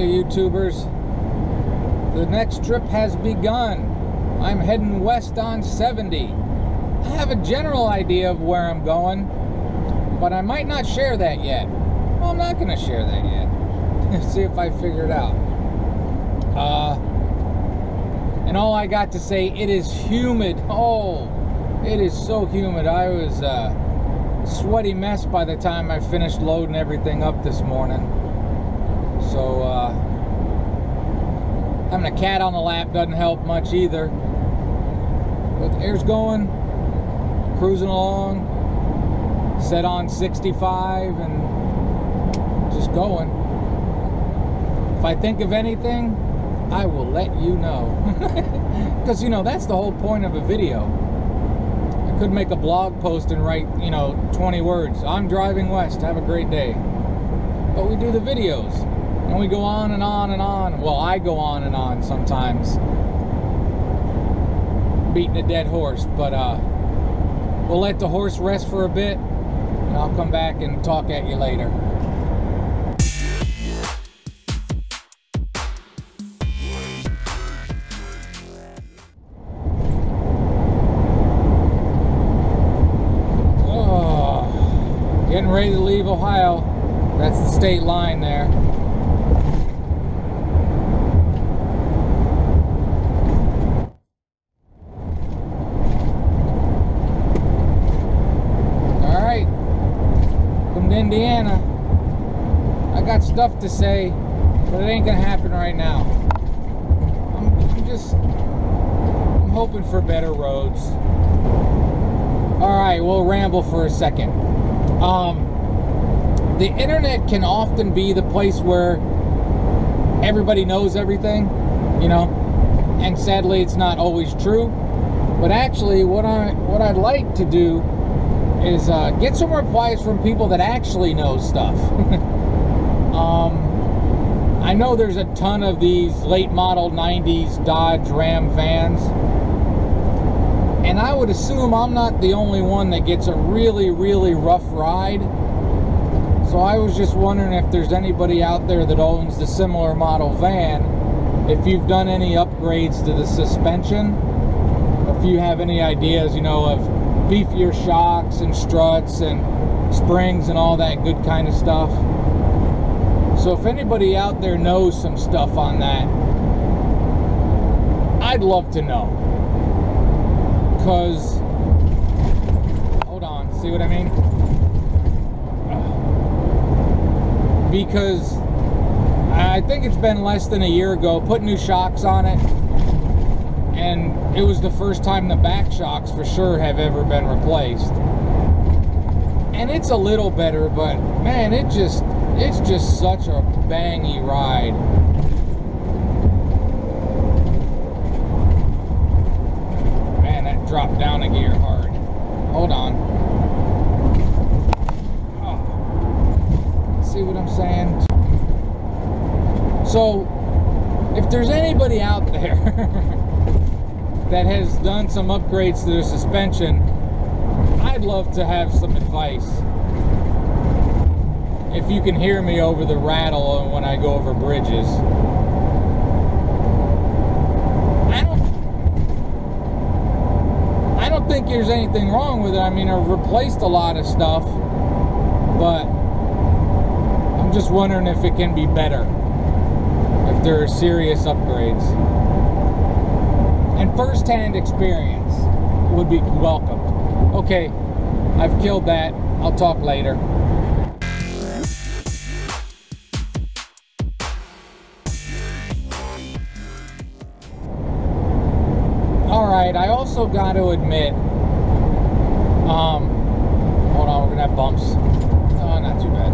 Okay, YouTubers, the next trip has begun. I'm heading west on 70. I have a general idea of where I'm going, but I might not share that yet. Well, I'm not going to share that yet. See if I figure it out. And all I got to say, it is humid. Oh, it is so humid. I was a sweaty mess by the time I finished loading everything up this morning. So, having a cat on the lap doesn't help much either. But the air's going, cruising along, set on 65 and just going. If I think of anything, I will let you know. Because, you know, that's the whole point of a video. I could make a blog post and write, 20 words. I'm driving west, have a great day. But we do the videos. And we go on and on and on. Well, I go on and on sometimes. Beating a dead horse. But we'll let the horse rest for a bit. And I'll come back and talk at you later. Getting ready to leave Ohio. That's the state line there. Alright. Come to Indiana. I got stuff to say, but it ain't gonna happen right now. I'm hoping for better roads. Alright, we'll ramble for a second. The internet can often be the place where everybody knows everything, and sadly it's not always true. But actually what I'd like to do is get some replies from people that actually know stuff. I know there's a ton of these late model 90s Dodge Ram fans, and I would assume I'm not the only one that gets a really, really rough ride. So I was just wondering if there's anybody out there that owns the similar model van, if you've done any upgrades to the suspension, if you have any ideas, of beefier shocks and struts and springs and all that good kind of stuff. So if anybody out there knows some stuff on that, I'd love to know. Because, hold on, see what I mean? Because I think it's been less than a year ago, put new shocks on it, and it was the first time the back shocks for sure have ever been replaced. And it's a little better, but man, it's just such a bangy ride. Man, that dropped down a gear hard. Hold on. See what I'm saying? So if there's anybody out there that has done some upgrades to their suspension, I'd love to have some advice. If you can hear me over the rattle when I go over bridges. I don't think there's anything wrong with it. I mean, I've replaced a lot of stuff, but I'm just wondering if it can be better, if there are serious upgrades. And first-hand experience would be welcome. Okay, I've killed that. I'll talk later. Alright, I also got to admit, hold on, we're gonna have bumps. Oh, not too bad.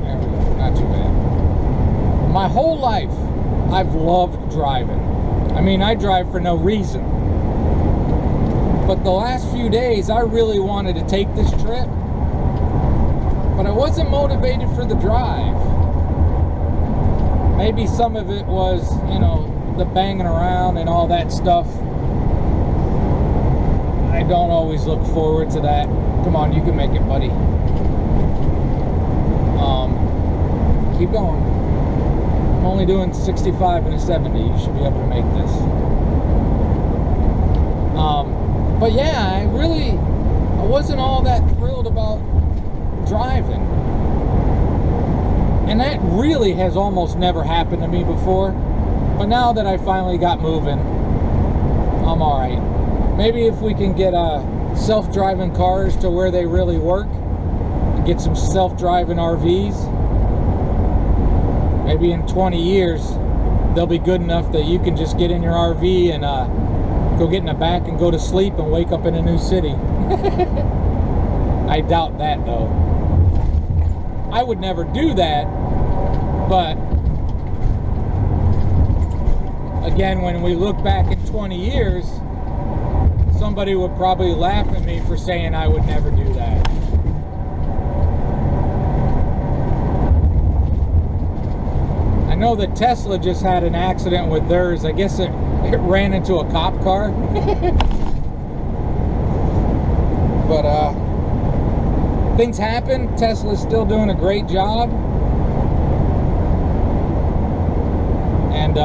There we go, not too bad. My whole life, I've loved driving. I mean, I drive for no reason. But the last few days, I really wanted to take this trip. But I wasn't motivated for the drive. Maybe some of it was, the banging around and all that stuff. I don't always look forward to that. Come on, you can make it, buddy. Keep going. I'm only doing 65 and a 70. You should be able to make this. But yeah, I wasn't all that thrilled about driving. And that really has almost never happened to me before. But now that I finally got moving, I'm alright. Maybe if we can get self-driving cars to where they really work, and get some self-driving RVs, maybe in 20 years they'll be good enough that you can just get in your RV and go get in the back and go to sleep and wake up in a new city. I doubt that though. I would never do that, but again, when we look back in 20 years, somebody would probably laugh at me for saying I would never do that. I know that Tesla just had an accident with theirs. I guess it ran into a cop car. But things happen. Tesla's still doing a great job. And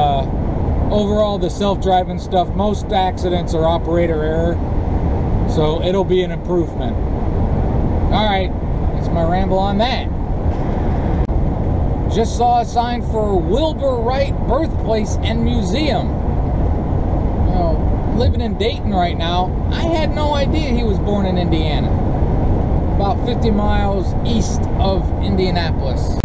overall, the self-driving stuff, most accidents are operator error. So it'll be an improvement. Alright, that's my ramble on that. Just saw a sign for Wilbur Wright Birthplace and Museum. Living in Dayton right now, I had no idea he was born in Indiana. About 50 miles east of Indianapolis.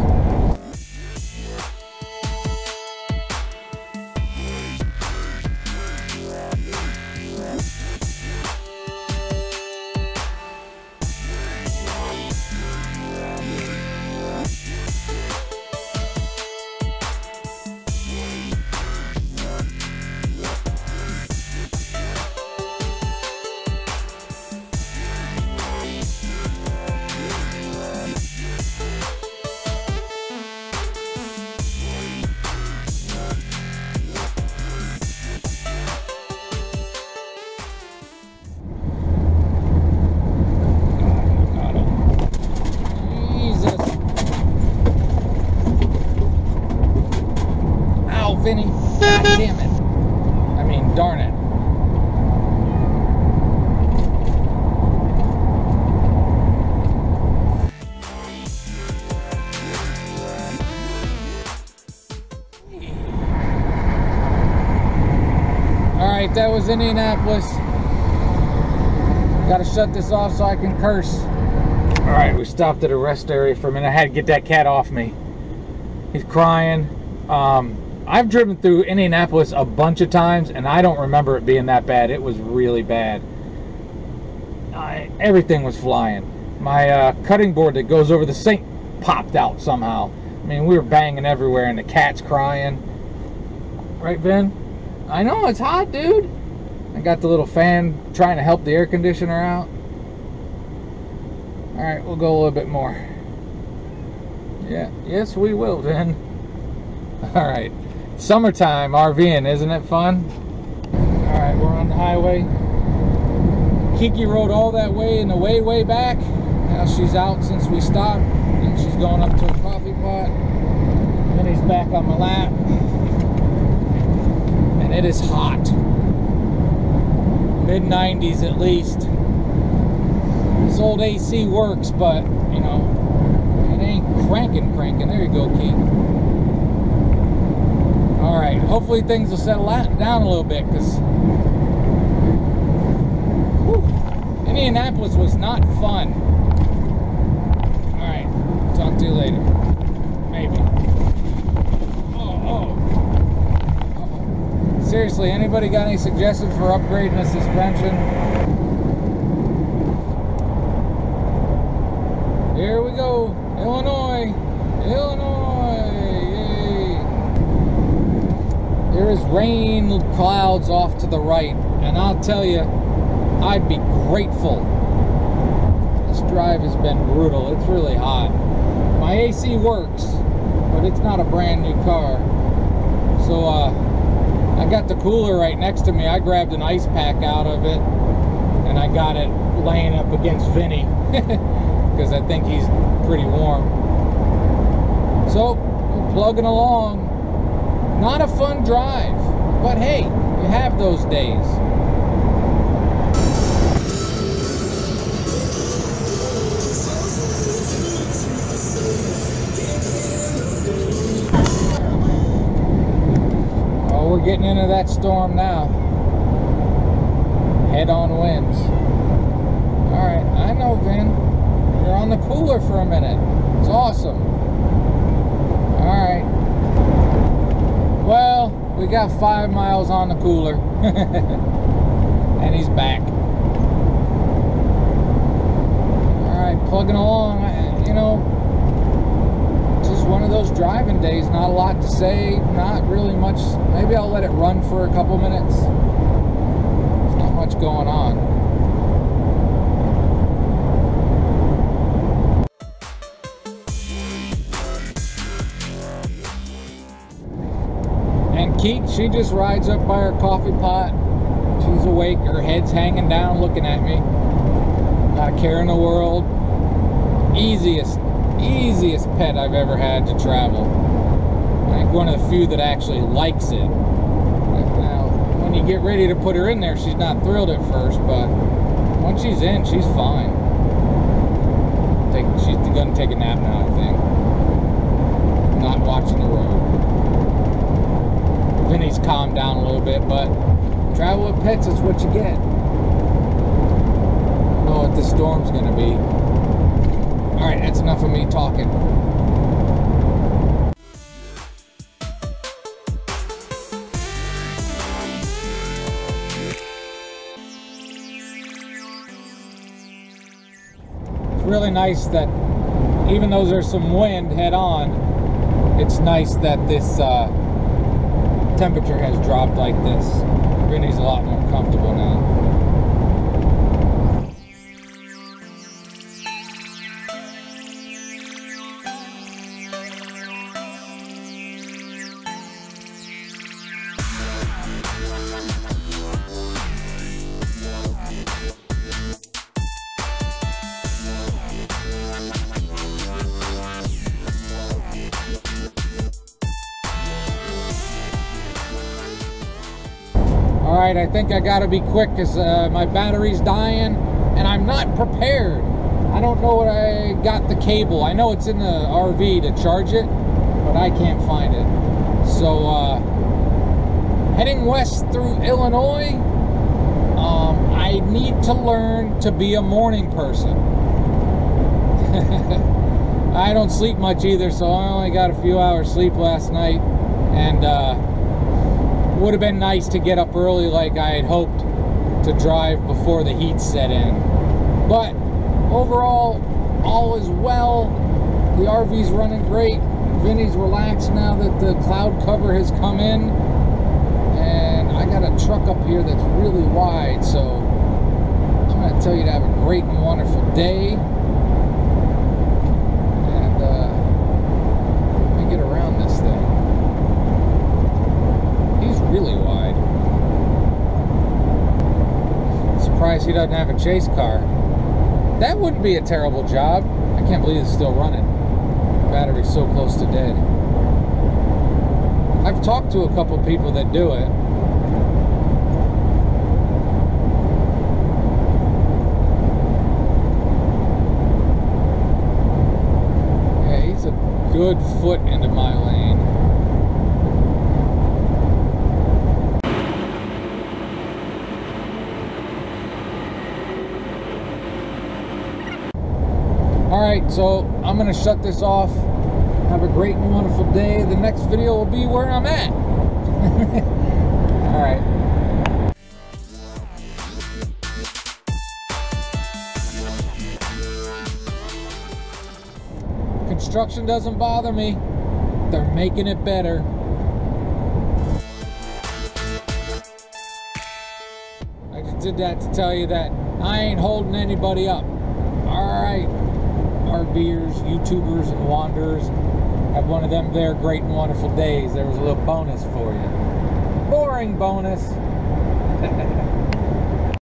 Vinny. God damn it. I mean, darn it. Alright, that was Indianapolis. Gotta shut this off so I can curse. Alright, we stopped at a rest area for a minute. I had to get that cat off me. He's crying. I've driven through Indianapolis a bunch of times, and I don't remember it being that bad. It was really bad. Everything was flying. My cutting board that goes over the sink popped out somehow. I mean, we were banging everywhere, and the cat's crying. Right, Vin? I know, it's hot, dude. I got the little fan trying to help the air conditioner out. Alright, we'll go a little bit more. Yeah, yes, we will, Vin. Alright. Summertime RVing, isn't it fun? Alright, we're on the highway. Kiki rode all that way in the way back. Now she's out since we stopped. And she's going up to a coffee pot. Then he's back on my lap. And it is hot. Mid-90s at least. This old AC works, but, you know, it ain't cranking. There you go, Kiki. Alright, hopefully things will settle down a little bit, because Indianapolis was not fun. Alright, talk to you later. Maybe. Oh. Seriously, anybody got any suggestions for upgrading the suspension? Here we go, Illinois. There is rain clouds off to the right, and I'll tell you, I'd be grateful. This drive has been brutal. It's really hot. My AC works, but it's not a brand new car. So I got the cooler right next to me. I grabbed an ice pack out of it, and I got it laying up against Vinny because I think he's pretty warm. So we're plugging along. Not a fun drive, but hey, you have those days. Oh, we're getting into that storm now. Head-on winds. Alright, I know, Vin. You're on the cooler for a minute. It's awesome. Alright. Well, we got 5 miles on the cooler. And he's back. Alright, plugging along. You know, just one of those driving days. Not a lot to say. Not really much. Maybe I'll let it run for a couple minutes. There's not much going on. Keek, she just rides up by her coffee pot. She's awake, her head's hanging down looking at me. Not a care in the world. Easiest pet I've ever had to travel. I think one of the few that actually likes it. Now, when you get ready to put her in there, she's not thrilled at first, but once she's in, she's fine. She's gonna take a nap now, I think. Not watching the road. Vinny's calmed down a little bit, but travel with pets is what you get. I don't know what the storm's gonna be. Alright, that's enough of me talking. It's really nice that even though there's some wind head on, it's nice that this temperature has dropped like this. Vinny's a lot more comfortable now. Alright, I think I gotta be quick because my battery's dying and I'm not prepared. I don't know what I got the cable. I know it's in the RV to charge it, but I can't find it. So, heading west through Illinois, I need to learn to be a morning person. I don't sleep much either, so I only got a few hours sleep last night, and would have been nice to get up early like I had hoped to drive before the heat set in. But overall, all is well. The RV's running great. Vinny's relaxed now that the cloud cover has come in. And I got a truck up here that's really wide, so I'm going to tell you to have a great and wonderful day. And let me get around this thing. Really wide. Surprised he doesn't have a chase car. That wouldn't be a terrible job. I can't believe it's still running. The battery's so close to dead. I've talked to a couple people that do it. Yeah, he's a good foot into my lane. Alright, so I'm going to shut this off. Have a great and wonderful day. The next video will be where I'm at. Alright. Construction doesn't bother me. They're making it better. I just did that to tell you that I ain't holding anybody up. Alright. RVers, YouTubers, and wanderers, have one of them there great and wonderful days. There was a little bonus for you. Boring bonus.